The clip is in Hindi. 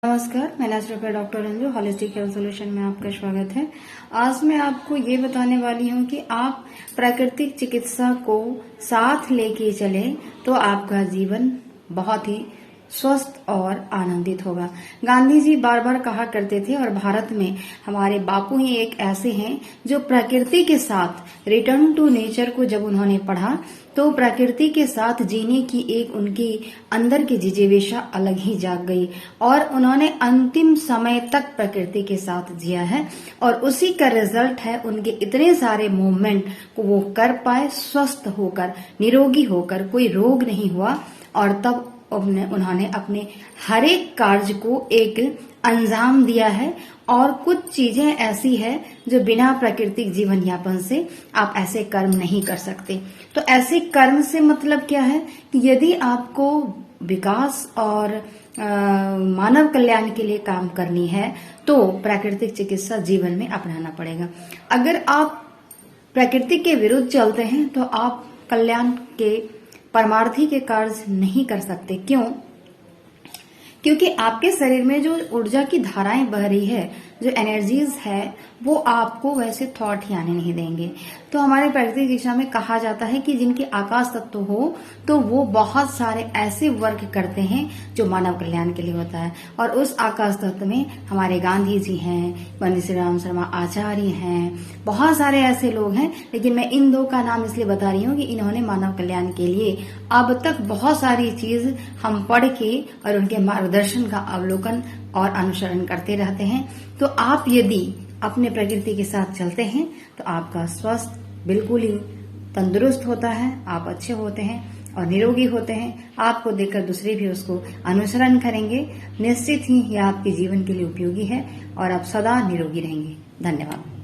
नमस्कार, मैं naturopath doctor Ranju holistic health solution में आपका स्वागत है। आज मैं आपको ये बताने वाली हूँ कि आप प्राकृतिक चिकित्सा को साथ लेके चले तो आपका जीवन बहुत ही स्वस्थ और आनंदित होगा। गांधी जी बार बार कहा करते थे और भारत में हमारे बापू ही एक ऐसे हैं जो प्रकृति के साथ रिटर्न टू नेचर को जब उन्होंने पढ़ा तो प्रकृति के साथ जीने की एक उनकी अंदर की जिज्ञासा अलग ही जाग गई और उन्होंने अंतिम समय तक प्रकृति के साथ जिया है और उसी का रिजल्ट है उनके इतने सारे मूवमेंट को वो कर पाए, स्वस्थ होकर, निरोगी होकर, कोई रोग नहीं हुआ और तब उन्होंने अपने हर एक कार्य को एक अंजाम दिया है। और कुछ चीजें ऐसी है जो बिना प्राकृतिक जीवन यापन से आप ऐसे कर्म नहीं कर सकते। तो ऐसे कर्म से मतलब क्या है कि यदि आपको विकास और मानव कल्याण के लिए काम करनी है तो प्राकृतिक चिकित्सा जीवन में अपनाना पड़ेगा। अगर आप प्रकृति के विरुद्ध चलते हैं तो आप कल्याण के परमार्थी के कार्य नहीं कर सकते। क्यों? क्योंकि आपके शरीर में जो ऊर्जा की धाराएं बह रही है, जो एनर्जीज है, वो आपको वैसे थॉट ही आने नहीं देंगे। तो हमारे प्राकृतिक दिशा में कहा जाता है कि जिनके आकाश तत्व हो तो वो बहुत सारे ऐसे वर्क करते हैं जो मानव कल्याण के लिए होता है। और उस आकाश तत्व में हमारे गांधी जी हैं, पंडित श्री राम शर्मा आचार्य हैं, बहुत सारे ऐसे लोग हैं। लेकिन मैं इन दो का नाम इसलिए बता रही हूँ कि इन्होंने मानव कल्याण के लिए अब तक बहुत सारी चीज हम पढ़ के और उनके मार्गदर्शन का अवलोकन और अनुसरण करते रहते हैं। तो आप यदि अपने प्रकृति के साथ चलते हैं तो आपका स्वास्थ्य बिल्कुल ही तंदुरुस्त होता है, आप अच्छे होते हैं और निरोगी होते हैं। आपको देखकर दूसरे भी उसको अनुसरण करेंगे। निश्चित ही यह आपके जीवन के लिए उपयोगी है और आप सदा निरोगी रहेंगे। धन्यवाद।